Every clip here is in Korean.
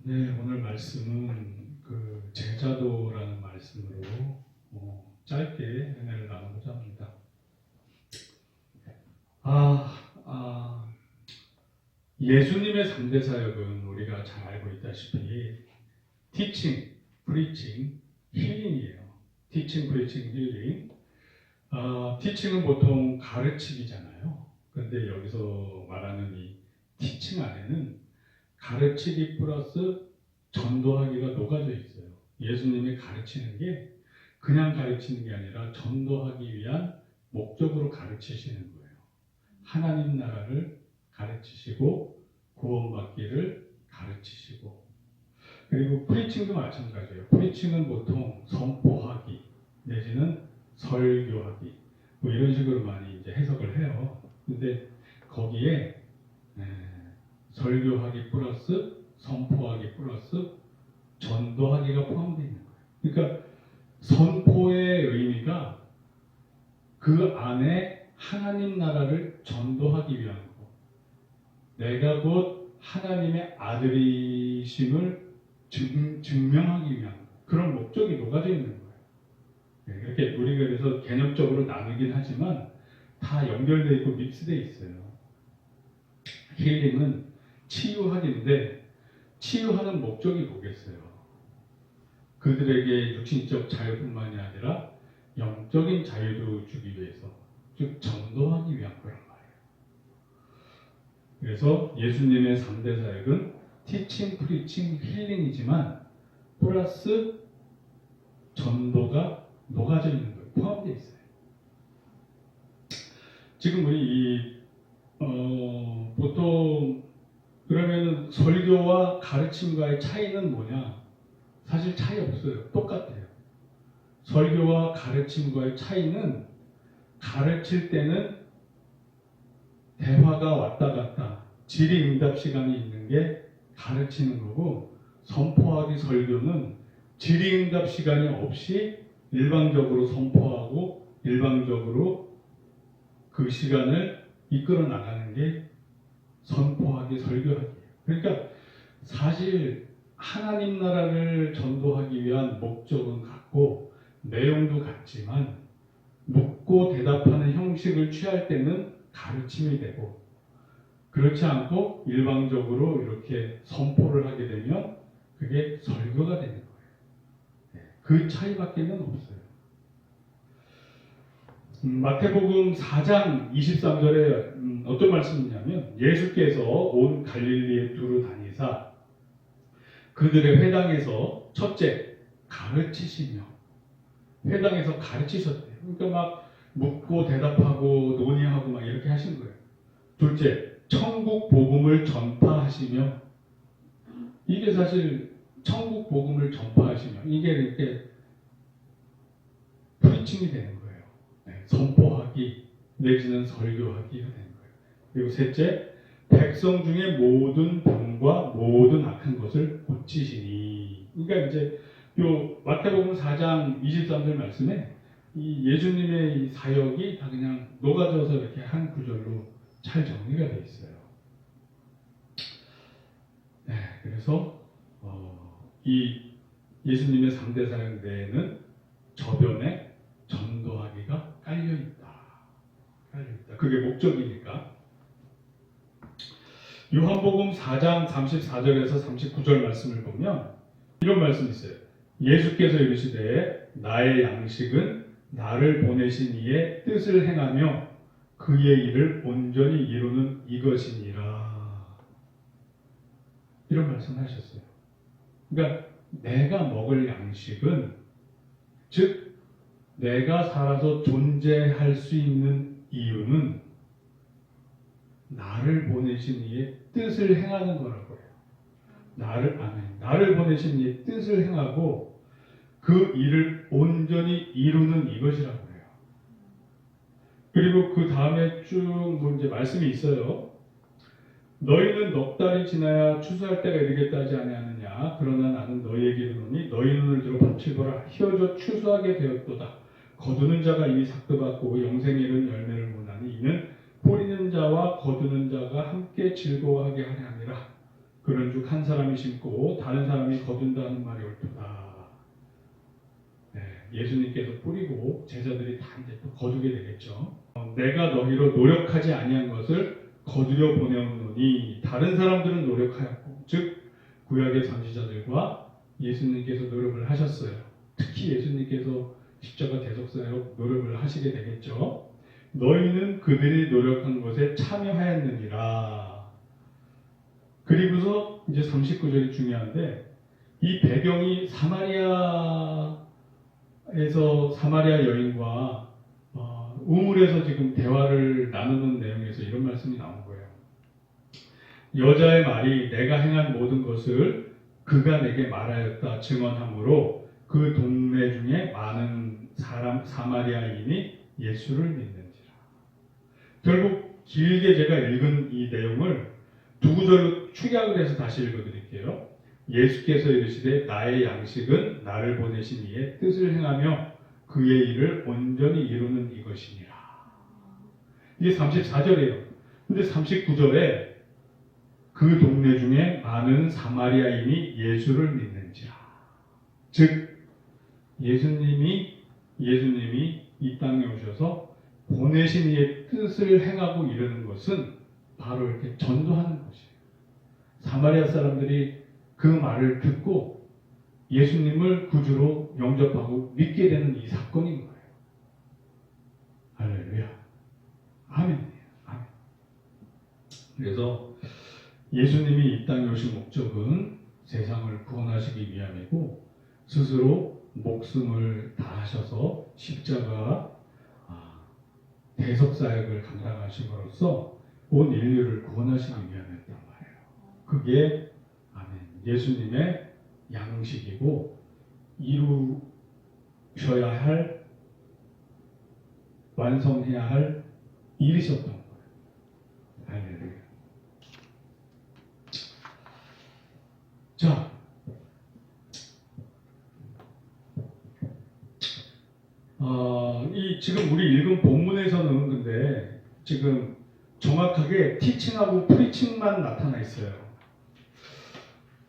네, 오늘 말씀은 그 제자도라는 말씀으로 짧게 은혜를 나누고자 합니다. 예수님의 3대 사역은 우리가 잘 알고 있다시피 티칭, 프리칭, 힐링이에요. 티칭, 프리칭, 힐링. 티칭은 보통 가르치기잖아요. 그런데 여기서 말하는 이 티칭 안에는 가르치기 플러스 전도하기가 녹아져 있어요. 예수님이 가르치는 게 그냥 가르치는 게 아니라 전도하기 위한 목적으로 가르치시는 거예요. 하나님 나라를 가르치시고 구원받기를 가르치시고, 그리고 프리칭도 마찬가지예요. 프리칭은 보통 선포하기 내지는 설교하기 뭐 이런 식으로 많이 이제 해석을 해요. 근데 거기에 설교하기 플러스 선포하기 플러스 전도하기가 포함되어 있는 거예요. 그러니까 선포의 의미가 그 안에 하나님 나라를 전도하기 위한 거, 내가 곧 하나님의 아들이심을 증명하기 위한 그런 목적이 녹아져 있는 거예요. 이렇게 우리가 그래서 개념적으로 나누긴 하지만 다 연결되어 있고 믹스되어 있어요. 힐링은 치유하기인데 치유하는 목적이 뭐겠어요? 그들에게 육신적 자유뿐만이 아니라 영적인 자유도 주기 위해서, 즉 전도하기 위한 거란 말이에요. 그래서 예수님의 3대 사역은 티칭, 프리칭, 힐링이지만 플러스 전도가 녹아져 있는 거예요. 포함되어 있어요. 지금 우리 보통 그러면 설교와 가르침과의 차이는 뭐냐? 사실 차이 없어요. 똑같아요. 설교와 가르침과의 차이는 가르칠 때는 대화가 왔다 갔다 질의응답 시간이 있는 게 가르치는 거고, 선포하기 설교는 질의응답 시간이 없이 일방적으로 선포하고 일방적으로 그 시간을 이끌어 나가는 게 선포하기 설교하기예요. 그러니까 사실 하나님 나라를 전도하기 위한 목적은 같고 내용도 같지만 묻고 대답하는 형식을 취할 때는 가르침이 되고, 그렇지 않고 일방적으로 이렇게 선포를 하게 되면 그게 설교가 되는 거예요. 그 차이밖에는 없어요. 마태복음 4장 23절에 어떤 말씀이냐면, 예수께서 온 갈릴리에 두루 다니사 그들의 회당에서 첫째 가르치시며, 회당에서 가르치셨대요. 그러니까 막 묻고 대답하고 논의하고 막 이렇게 하신 거예요. 둘째, 천국 복음을 전파하시며, 이게 사실 천국 복음을 전파하시며 이게 이렇게 프리칭이 되는 거예요. 선포하기 내지는 설교하기가 되는 거예요. 그리고 셋째, 백성 중에 모든 병과 모든 악한 것을 고치시니. 그러니까 이제 요 마태복음 4장 23절 말씀에 이 예수님의 이 사역이 다 그냥 녹아져서 이렇게 한 구절로 잘 정리가 되어 있어요. 그래서 이 예수님의 3대 사역 내에는 저변에 전도하기가 깔려있다. 그게 목적이니까. 요한복음 4장 34절에서 39절 말씀을 보면 이런 말씀이 있어요. 예수께서 이르시되 나의 양식은 나를 보내신 이의 뜻을 행하며 그의 일을 온전히 이루는 이것이니라. 이런 말씀을 하셨어요. 그러니까 내가 먹을 양식은, 즉 내가 살아서 존재할 수 있는 이유는 나를 보내신 이의 뜻을 행하는 거라고 해요. 나를 보내신 이의 뜻을 행하고 그 일을 온전히 이루는 이것이라고 해요. 그리고 그 다음에 쭉 이제 말씀이 있어요. 너희는 넉 달이 지나야 추수할 때가 이르겠다 하지 아니하느냐. 그러나 나는 너희에게 이르노니 너희 눈을 들어 밭을 보라. 희어져 추수하게 되었도다. 거두는 자가 이미 삭도 받고 영생에 이른 열매를 모나니 이는 뿌리는 자와 거두는 자가 함께 즐거워하게 하려 함이라. 그런즉 한 사람이 심고 다른 사람이 거둔다는 말이 옳도다. 네, 예수님께서 뿌리고 제자들이 다 이제 또 거두게 되겠죠. 내가 너희로 노력하지 아니한 것을 거두려 보내었노니 다른 사람들은 노력하였고, 즉 구약의 선지자들과 예수님께서 노력을 하셨어요. 특히 예수님께서 십자가 대속사역 노력을 하시게 되겠죠. 너희는 그들이 노력한 것에 참여하였느니라. 그리고서 이제 39절이 중요한데, 이 배경이 사마리아 여인과 우물에서 지금 대화를 나누는 내용에서 이런 말씀이 나온 거예요. 여자의 말이 내가 행한 모든 것을 그가 내게 말하였다 증언하므로 그 동네 중에 많은 사마리아인이 예수를 믿는지라. 결국 길게 제가 읽은 이 내용을 두 구절로 축약을 해서 다시 읽어드릴게요. 예수께서 이르시되 나의 양식은 나를 보내신 이의 뜻을 행하며 그의 일을 온전히 이루는 이것이니라. 이게 34절이에요. 근데 39절에 그 동네 중에 많은 사마리아인이 예수를 믿는지라. 즉 예수님이 이 땅에 오셔서 보내신 이의 뜻을 행하고 이루는 것은 바로 이렇게 전도하는 것이에요. 사마리아 사람들이 그 말을 듣고 예수님을 구주로 영접하고 믿게 되는 이 사건인 거예요. 할렐루야. 아멘. 아멘. 그래서 예수님이 이 땅에 오신 목적은 세상을 구원하시기 위함이고, 스스로 목숨을 다하셔서 십자가 대속사역을 감당하심으로써 온 인류를 구원하시기 위함이었단 말이에요. 그게 예수님의 양식이고 이루셔야 할, 완성해야 할 일이셨던 거예요. 할렐루야. 자, 이 지금 우리 읽은 본문에서는 근데 지금 정확하게 티칭하고 프리칭만 나타나 있어요.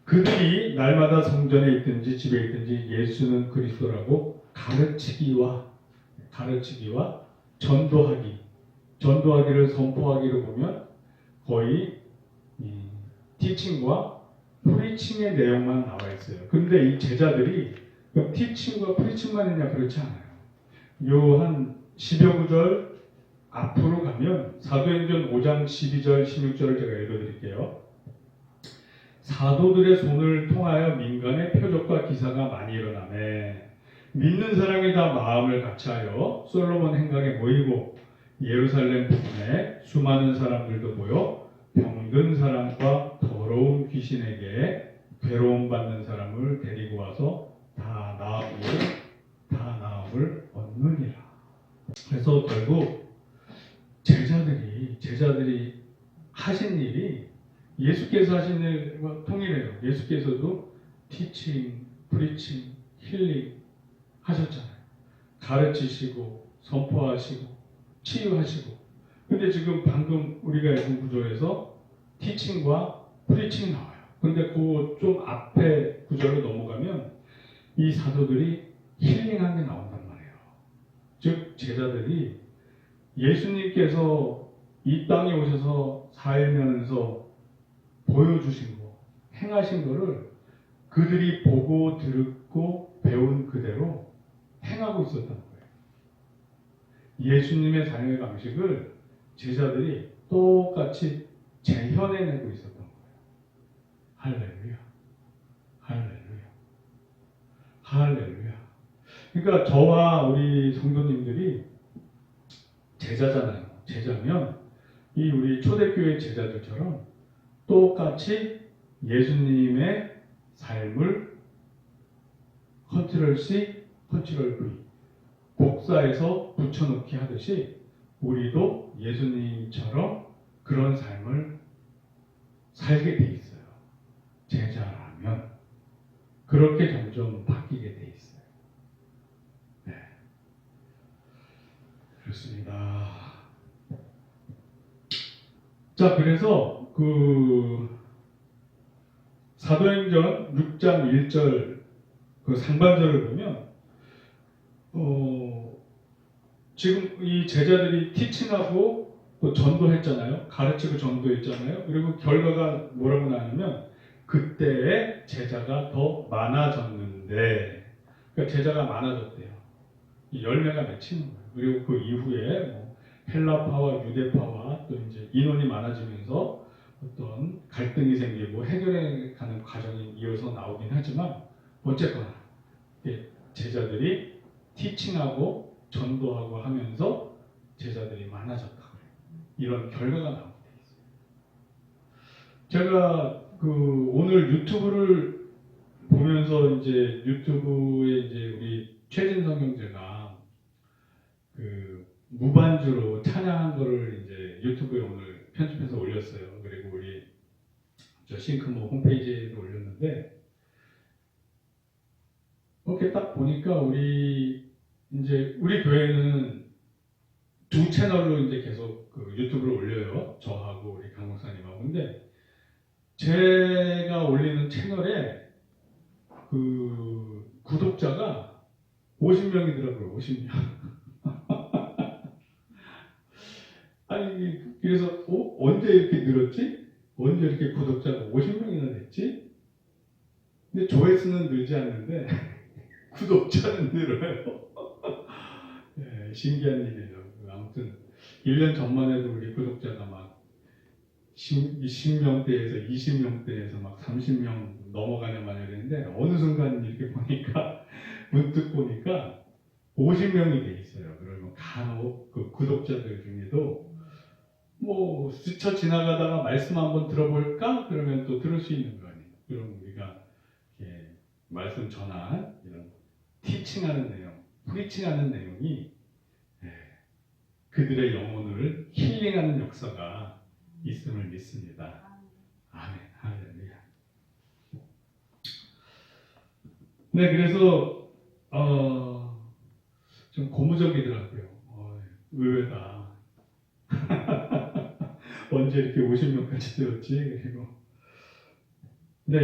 그들이 날마다 성전에 있든지 집에 있든지 예수는 그리스도라고 가르치기와 전도하기를 선포하기를 보면 거의 티칭과 프리칭의 내용만 나와 있어요. 그런데 이 제자들이 티칭과 프리칭만 했냐? 그렇지 않아요. 요 한 10여 구절 앞으로 가면 사도행전 5장 12절 16절을 제가 읽어드릴게요. 사도들의 손을 통하여 민간의 표적과 기사가 많이 일어나매 믿는 사람이 다 마음을 같이하여 솔로몬 행각에 모이고 예루살렘 부근에 수많은 사람들도 모여 병든 사람과 더러운 귀신에게 괴로움 받는 사람을 데리고 와서 다 나음을 얻느니라. 그래서 결국 제자들이 하신 일이 예수께서 하신 일과 통일해요. 예수께서도 티칭, 프리칭, 힐링 하셨잖아요. 가르치시고 선포하시고 치유하시고. 근데 지금 방금 우리가 읽은 구절에서 티칭과 프리칭이 나와요. 근데 그 좀 앞에 구절로 넘어가면 이 사도들이 힐링한 게 나온단 말이에요. 즉 제자들이 예수님께서 이 땅에 오셔서 살면서 보여주신 거, 행하신 거를 그들이 보고 듣고 배운 그대로 행하고 있었던 거예요. 예수님의 삶의 방식을 제자들이 똑같이 재현해내고 있었던 거예요. 할렐루야. 할렐루야. 할렐루야. 그러니까 저와 우리 성도님들이 제자잖아요. 제자면 이 우리 초대교회 제자들처럼 똑같이 예수님의 삶을 컨트롤 C, 컨트롤 V 복사해서 붙여넣기 하듯이 우리도 예수님처럼 그런 삶을 살게 돼 있어요. 제자라면 그렇게 점점 바뀌게 돼 있어요. 네, 그렇습니다. 자, 그래서 사도행전 6장 1절 그 상반절을 보면 지금 이 제자들이 티칭하고 또 전도했잖아요. 가르치고 전도했잖아요. 그리고 결과가 뭐라고 나오냐면 그때의 제자가 더 많아졌는데, 그러니까 제자가 많아졌대요. 이 열매가 맺히는 거예요. 그리고 그 이후에 뭐 헬라파와 유대파와 또 이제 인원이 많아지면서 어떤 갈등이 생기고 해결해 가는 과정이 이어서 나오긴 하지만 어쨌거나 제자들이 티칭하고 전도하고 하면서 제자들이 많아졌다 그래요. 이런 결과가 나오게 돼 있어요. 제가 오늘 유튜브를 보면서 이제 유튜브에 이제 우리 최진성 형제가 무반주로 찬양한 거를 이제 유튜브에 오늘 편집해서 올렸어요. 그리고 우리 저 싱크모 홈페이지에도 올렸는데, 이렇게 딱 보니까 우리 교회는 두 채널로 이제 계속 유튜브를 올려요. 저하고 우리 강 목사님하고. 근데 제가 올리는 채널에 구독자가 50명이더라고요. 50명. 아니, 그래서 언제 이렇게 늘었지? 언제 이렇게 구독자가 50명이나 됐지? 근데 조회수는 늘지 않는데 구독자는 늘어요. 네, 신기한 일이죠. 아무튼 1년 전만 해도 우리 구독자가 막 10명대에서 20명대에서 막 30명 넘어가냐 마냐 그랬는데, 어느 순간 이렇게 보니까 문득 보니까 50명이 돼 있어요. 그러면 간혹 그 구독자들 중에도 뭐 스쳐 지나가다가 말씀 한번 들어볼까? 그러면 또 들을 수 있는 거 아니에요. 그럼 우리가 이렇게 말씀 전한 이런 티칭하는 내용, 프리칭하는 내용이 그들의 영혼을 힐링하는 역사가 있음을 믿습니다. 아멘. 할렐루야. 네, 그래서 좀 고무적이더라고요. 의외다. 언제 이렇게 50명까지 되었지? 그리고 네,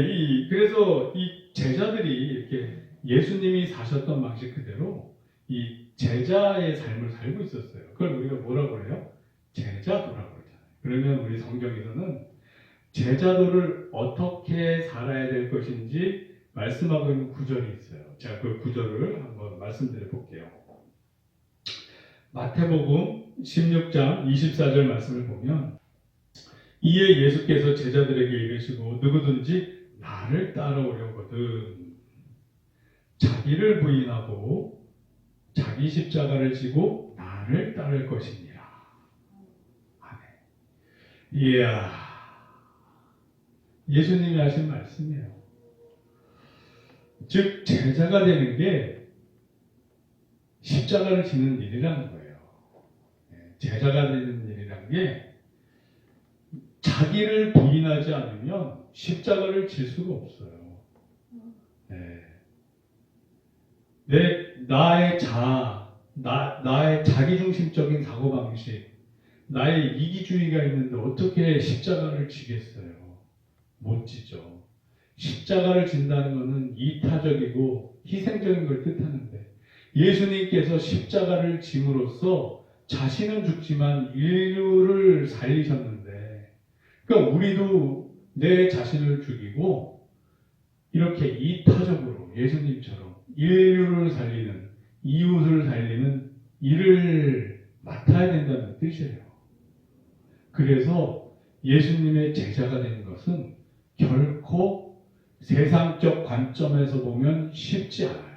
그래서 이 제자들이 이렇게 예수님이 사셨던 방식 그대로 이 제자의 삶을 살고 있었어요. 그걸 우리가 뭐라고 그래요? 제자도라고 그러잖아요. 그러면 우리 성경에서는 제자도를 어떻게 살아야 될 것인지 말씀하고 있는 구절이 있어요. 제가 그 구절을 한번 말씀드려 볼게요. 마태복음 16장 24절 말씀을 보면, 이에 예수께서 제자들에게 이르시고 누구든지 나를 따라오려거든 자기를 부인하고 자기 십자가를 지고 나를 따를 것이니라. 아멘. 이야, 예수님이 하신 말씀이에요. 즉 제자가 되는 게 십자가를 지는 일이라는 거예요. 제자가 되는 일이라는 게 자기를 부인하지 않으면 십자가를 질 수가 없어요. 나의 나의 자기중심적인 사고방식, 나의 이기주의가 있는데 어떻게 십자가를 지겠어요? 못 지죠. 십자가를 진다는 것은 이타적이고 희생적인 걸 뜻하는데, 예수님께서 십자가를 짐으로써 자신은 죽지만 인류를 살리셨는데, 그러니까 우리도 내 자신을 죽이고 이렇게 이타적으로 예수님처럼 인류를 살리는, 이웃을 살리는 일을 맡아야 된다는 뜻이에요. 그래서 예수님의 제자가 되는 것은 결코 세상적 관점에서 보면 쉽지 않아요.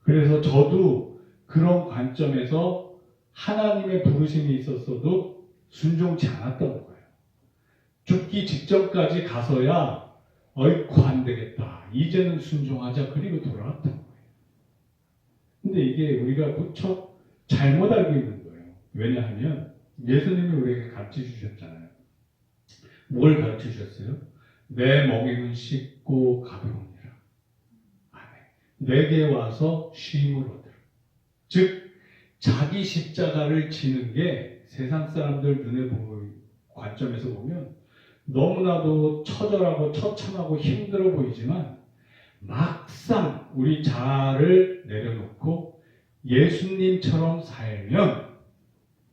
그래서 저도 그런 관점에서 하나님의 부르심이 있었어도 순종치 않았던 거예요. 죽기 직전까지 가서야 어이쿠 안 되겠다, 이제는 순종하자, 그리고 돌아왔던 거예요. 근데 이게 우리가 무척 잘못 알고 있는 거예요. 왜냐하면 예수님이 우리에게 가르쳐 주셨잖아요. 뭘 가르쳐 주셨어요? 내 멍에는 씻고 가벼우니라. 아멘. 내게 와서 쉼을 얻으라. 즉 자기 십자가를 지는 게 세상 사람들 눈에 보는 관점에서 보면 너무나도 처절하고 처참하고 힘들어 보이지만 막상 우리 자아를 내려놓고 예수님처럼 살면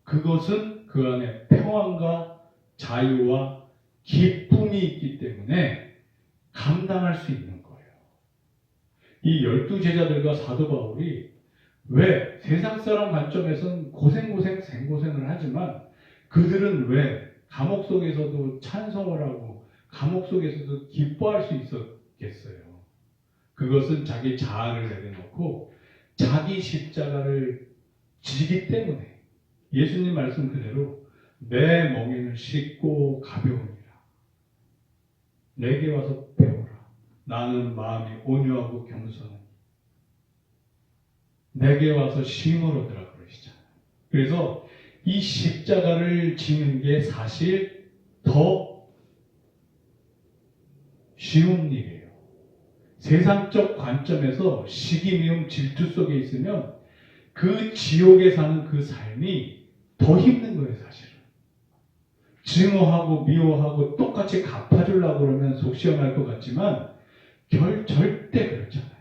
그것은 그 안에 평안과 자유와 기쁨이 있기 때문에 감당할 수 있는 거예요. 이 12제자들과 사도 바울이 왜 세상 사람 관점에서는 생고생을 하지만 그들은 왜 감옥 속에서도 찬송을 하고 감옥 속에서도 기뻐할 수 있었겠어요. 그것은 자기 자아를 내려놓고 자기 십자가를 지기 때문에 예수님 말씀 그대로 내 멍에는 쉽고 가벼우니라. 내게 와서 배우라. 나는 마음이 온유하고 겸손하니 내게 와서 쉼을 얻으라 그러시잖아요. 그래서 이 십자가를 지는 게 사실 더 쉬운 일이에요. 세상적 관점에서 시기, 미움, 질투 속에 있으면 그 지옥에 사는 그 삶이 더 힘든 거예요, 사실은. 증오하고 미워하고 똑같이 갚아주려고 그러면 속 시원할 것 같지만 절대 그렇지 않아요.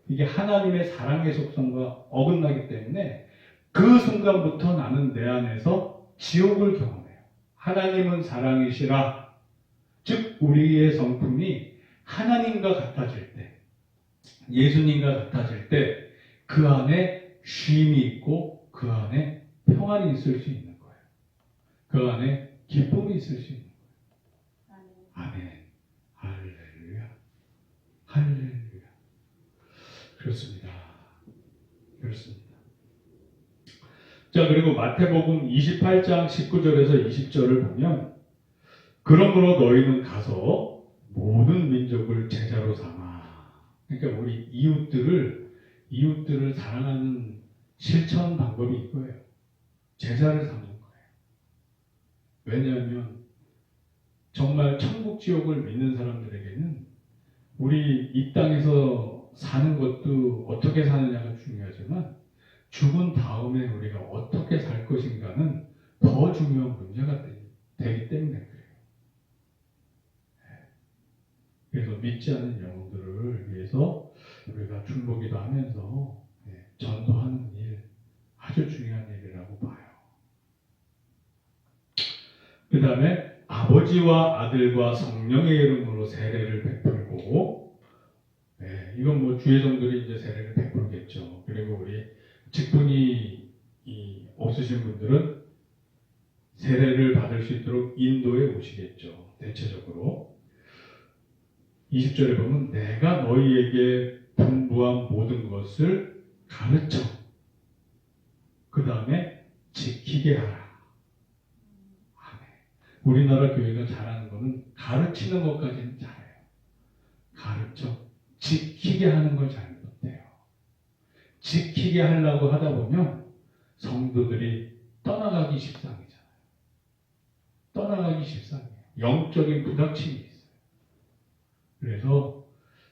이게 하나님의 사랑의 속성과 어긋나기 때문에 그 순간부터 나는 내 안에서 지옥을 경험해요. 하나님은 사랑이시라. 즉 우리의 성품이 하나님과 같아질 때, 예수님과 같아질 때 그 안에 쉼이 있고 그 안에 평안이 있을 수 있는 거예요. 그 안에 기쁨이 있을 수 있는 거예요. 아멘. 할렐루야. 할렐루야. 그렇습니다. 그렇습니다. 자, 그리고 마태복음 28장 19절에서 20절을 보면 그러므로 너희는 가서 모든 민족을 제자로 삼아. 그러니까 우리 이웃들을 사랑하는 실천 방법이 이거예요. 제자를 삼는 거예요. 왜냐하면 정말 천국 지옥을 믿는 사람들에게는 우리 이 땅에서 사는 것도 어떻게 사느냐가 중요하지만 죽은 다음에 우리가 어떻게 살 것인가는 더 중요한 문제가 되기 때문에 그래요. 그래서 믿지 않는 영혼들을 위해서 우리가 중보기도 하면서 전도하는 일 아주 중요한 일이라고 봐요. 그 다음에 아버지와 아들과 성령의 이름으로 세례를 베풀고, 이건 뭐 주의 종들이 이제 세례를 베풀겠죠. 그리고 우리 직분이 없으신 분들은 세례를 받을 수 있도록 인도에 오시겠죠. 대체적으로. 20절에 보면 내가 너희에게 분부한 모든 것을 가르쳐 그 다음에 지키게 하라. 우리나라 교회가 잘하는 거는 가르치는 것까지는 잘해요. 가르쳐 지키게 하는 걸 잘 못해요. 지키게 하려고 하다 보면 성도들이 떠나가기 십상이잖아요. 떠나가기 십상이에요. 영적인 부닥침이 있어요. 그래서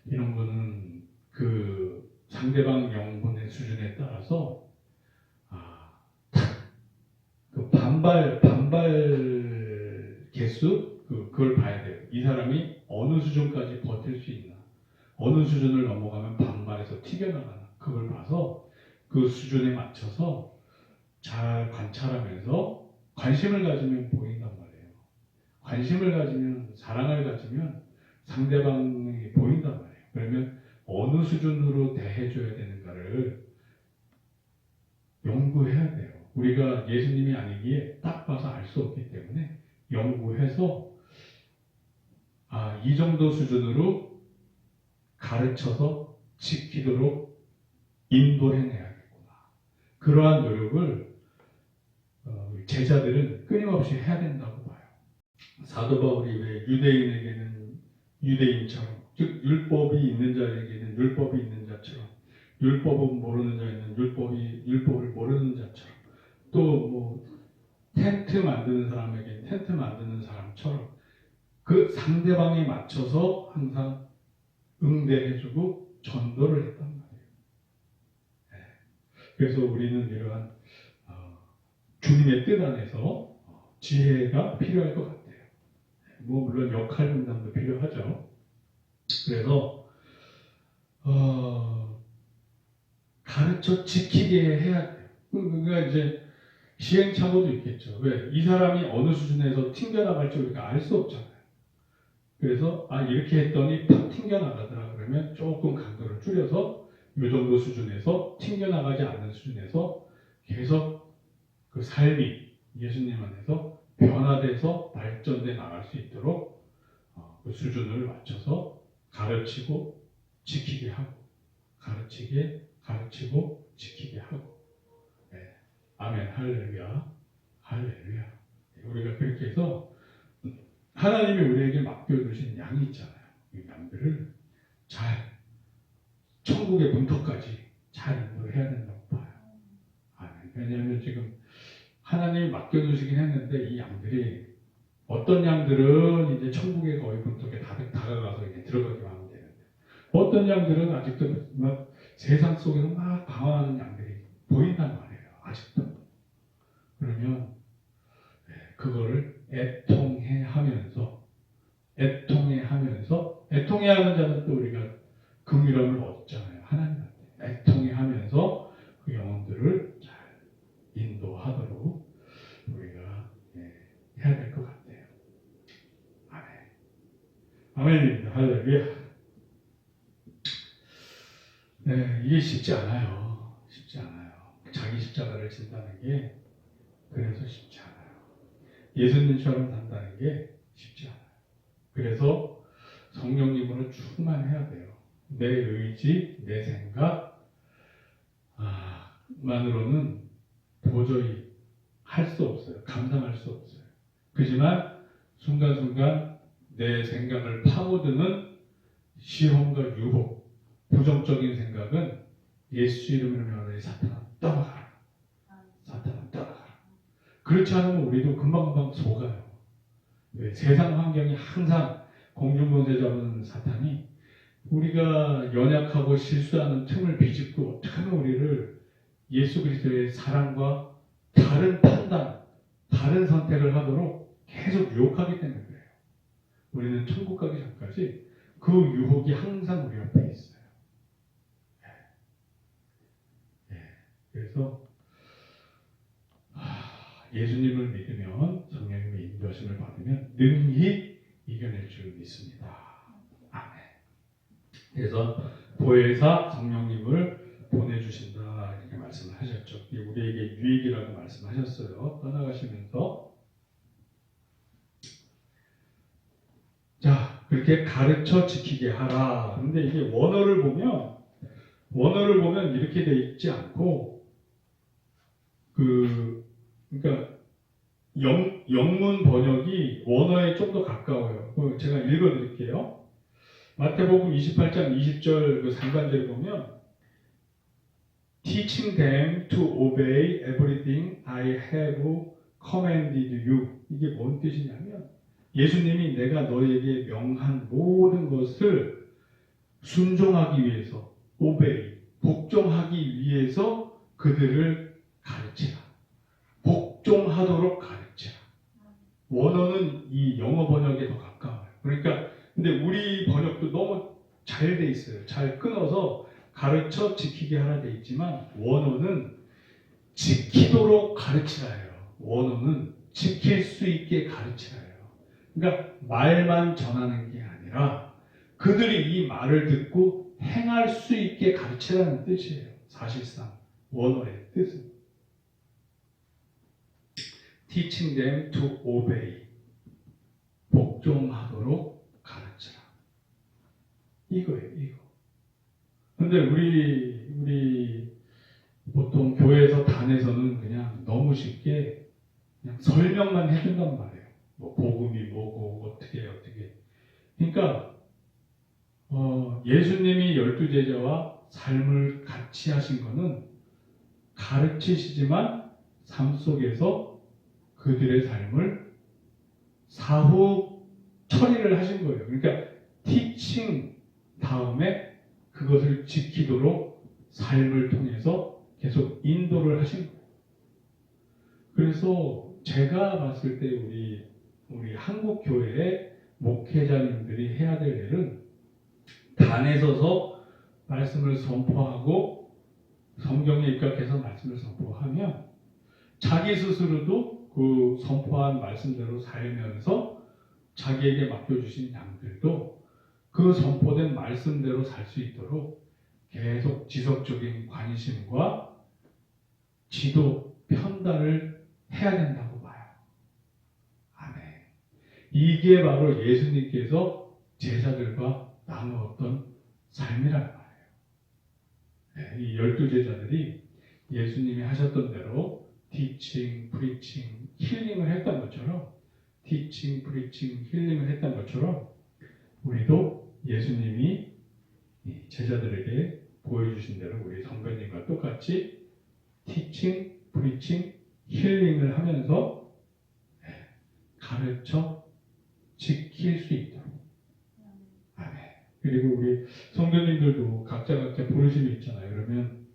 이런 거는 그 상대방 영혼의 수준에 따라서 그 반발 개수 그걸 봐야 돼요. 이 사람이 어느 수준까지 버틸 수 있나, 어느 수준을 넘어가면 반발해서 튀겨나가나 그걸 봐서 그 수준에 맞춰서 잘 관찰하면서 관심을 가지면 보인단 말이에요. 관심을 가지면 사랑을 가지면 상대방이 보인단 말이에요. 그러면 어느 수준으로 대해줘야 되는가를 연구해야 돼요. 우리가 예수님이 아니기에 딱 봐서 알 수 없기 때문에 연구해서 이 정도 수준으로 가르쳐서 지키도록 인도해내야겠구나. 그러한 노력을 제자들은 끊임없이 해야 된다고 봐요. 사도 바울이 왜 유대인에게는 유대인처럼, 즉 율법이 있는 자에게는 율법이 있는 자처럼, 율법은 모르는 자에는 율법을 모르는 자처럼, 또 뭐 텐트 만드는 사람에게 텐트 만드는 사람처럼 그 상대방에 맞춰서 항상 응대해주고 전도를 했단 말이에요. 그래서 우리는 이러한 주님의 뜻 안에서 지혜가 필요할 것 같아요. 뭐 물론 역할 분담도 필요하죠. 그래서 가르쳐 지키게 해야 돼요. 그러니까 이제 시행착오도 있겠죠. 왜? 이 사람이 어느 수준에서 튕겨나갈지 우리가 알 수 없잖아요. 그래서 이렇게 했더니 팍 튕겨나가더라 그러면 조금 강도를 줄여서 이 정도 수준에서 튕겨나가지 않는 수준에서 계속 그 삶이 예수님 안에서 변화돼서 발전돼 나갈 수 있도록 그 수준을 맞춰서 가르치고 지키게 하고 가르치고 지키게 하고. 네. 아멘. 할렐루야. 할렐루야. 우리가 그렇게 해서 하나님이 우리에게 맡겨주신 양이 있잖아요. 이 양들을 잘 천국의 문턱까지 잘 인도해야 된다고 봐요. 왜냐하면 지금 하나님이 맡겨주시긴 했는데 이 양들이 어떤 양들은 이제 천국의 거의 문턱에 다가가서 이제 들어가기만 하면 되는데 어떤 양들은 아직도 막 세상 속에서 막 방황하는 양들이 보인단 말이에요. 아직도. 그러면 그거를 애통해 하면서 애통해 하는 자는 또 우리가 긍휼함을 얻잖아요. 하나님한테 애통해 하면서 그 영혼들을 잘 인도하도록 우리가 해야 될 것 같아요. 아멘. 아멘입니다. 할렐루야. 네, 이게 쉽지 않아요. 자기 십자가를 진다는 게 그래서 쉽지 않아요. 예수님처럼 산다는 게 쉽지 않아요. 그래서 성령님으로 충만해야 돼요. 내 의지, 내 생각 만으로는 도저히 할 수 없어요. 감당할 수 없어요. 그렇지만 순간순간 내 생각을 파고드는 시험과 유혹, 부정적인 생각은 예수 이름으로 명하노니 사탄아 떠나가라. 그렇지 않으면 우리도 금방금방 속아요. 왜? 세상 환경이 항상 공중권세 잡은 사탄이 우리가 연약하고 실수하는 틈을 비집고 어떻게 하면 우리를 예수 그리스도의 사랑과 다른 판단, 다른 선택을 하도록 계속 유혹하기 때문에 그래요. 우리는 천국 가기 전까지 그 유혹이 항상 우리 옆에 있어요. 그래서 예수님을 믿으면 성령님의 인도하심을 받으면 능히 이겨낼 줄 믿습니다. 아멘. 그래서 보혜사 성령님을 보내주신다 이렇게 말씀을 하셨죠. 우리에게 유익이라고 말씀하셨어요. 떠나가시면서 자 그렇게 가르쳐 지키게 하라. 그런데 이게 원어를 보면 이렇게 돼 있지 않고 그러니까 영문 번역이 원어에 좀 더 가까워요. 제가 읽어드릴게요. 마태복음 28장 20절 그 상반절에 보면 Teaching them to obey everything I have commanded you. 이게 뭔 뜻이냐면 예수님이 내가 너에게 명한 모든 것을 순종하기 위해서 obey, 복종하기 위해서 그들을 가르치라. 복종하도록 가르치라. 원어는 이 영어 번역에 더 가까워요. 그러니까 근데 우리 번역도 너무 잘 돼 있어요. 잘 끊어서 가르쳐 지키게 하라 돼 있지만 원어는 지키도록 가르치라예요. 원어는 지킬 수 있게 가르치라예요. 그러니까 말만 전하는 게 아니라 그들이 이 말을 듣고 행할 수 있게 가르치라는 뜻이에요. 사실상 원어의 뜻은. Teaching them to obey. 복종하도록 가르치라. 이거예요, 이거. 근데 우리 보통 교회에서 단에서는 그냥 너무 쉽게 그냥 설명만 해준단 말이에요. 뭐 복음이 뭐고 어떻게. 그러니까 예수님이 12제자와 삶을 같이 하신 거는 가르치시지만 삶 속에서 그들의 삶을 사후 처리를 하신 거예요. 그러니까 티칭 다음에 그것을 지키도록 삶을 통해서 계속 인도를 하신 거예요. 그래서 제가 봤을 때 우리 한국 교회에 목회자님들이 해야 될 일은 단에 서서 말씀을 선포하고 성경에 입각해서 말씀을 선포하며 자기 스스로도 그 선포한 말씀대로 살면서 자기에게 맡겨주신 양들도 그 선포된 말씀대로 살 수 있도록 계속 지속적인 관심과 지도 편달을 해야 된다고 봐요. 아멘. 이게 바로 예수님께서 제자들과 나누었던 삶이란 말이에요. 이 12제자들이 예수님이 하셨던 대로 티칭, 프리칭, 힐링을 했던 것처럼 티칭, 프리칭, 힐링을 했던 것처럼 우리도 예수님이 제자들에게 보여주신 대로 우리 선배님과 똑같이 티칭, 프리칭, 힐링을 하면서 가르쳐 지킬 수 있도록. 아멘. 그리고 우리 성도님들도 각자 부르심이 있잖아요. 그러면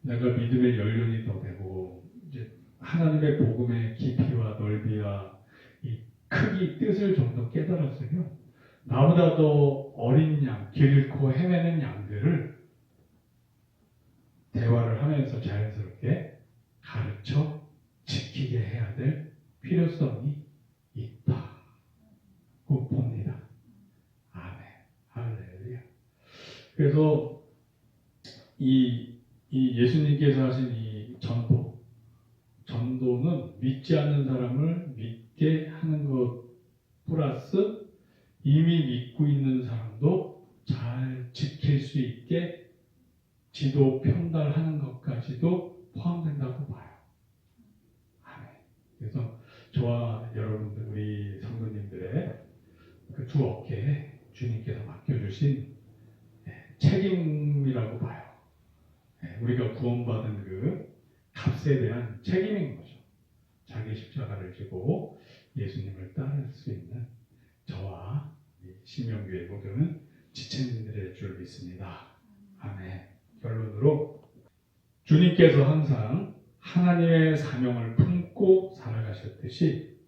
내가 믿음의 연륜이 더 되고 이제 하나님의 복음의 깊이와 넓이와 이 크기, 뜻을 좀 더 깨달았으면 나보다 더 어린 양, 길 잃고 헤매는 양들을 대화를 하면서 자연스럽게 가르쳐 지키게 해야 될 필요성이 있다고 봅니다. 아멘. 할렐루야. 그래서 이 예수님께서 하신 이 전도는 믿지 않는 사람을 믿게 하는 것 플러스 이미 믿고 있는 사람도 잘 지킬 수 있게 지도 편달하는 것까지도 포함된다고 봐요. 아멘. 그래서 저와 여러분들 우리 성도님들의 그 두 어깨에 주님께서 맡겨주신 책임이라고 봐요. 우리가 구원받은 그 값에 대한 책임인 거죠. 자기 십자가를 지고 예수님을 따를 수 있는 저와 신명교회 모두는 지체님들의 줄 믿습니다. 아멘. 결론으로 주님께서 항상 하나님의 사명을 품고 살아가셨듯이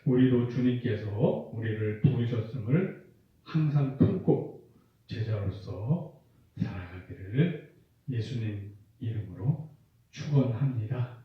우리도 주님께서 우리를 부르셨음을 항상 품고 제자로서 살아가기를 예수님 이름으로 축원합니다.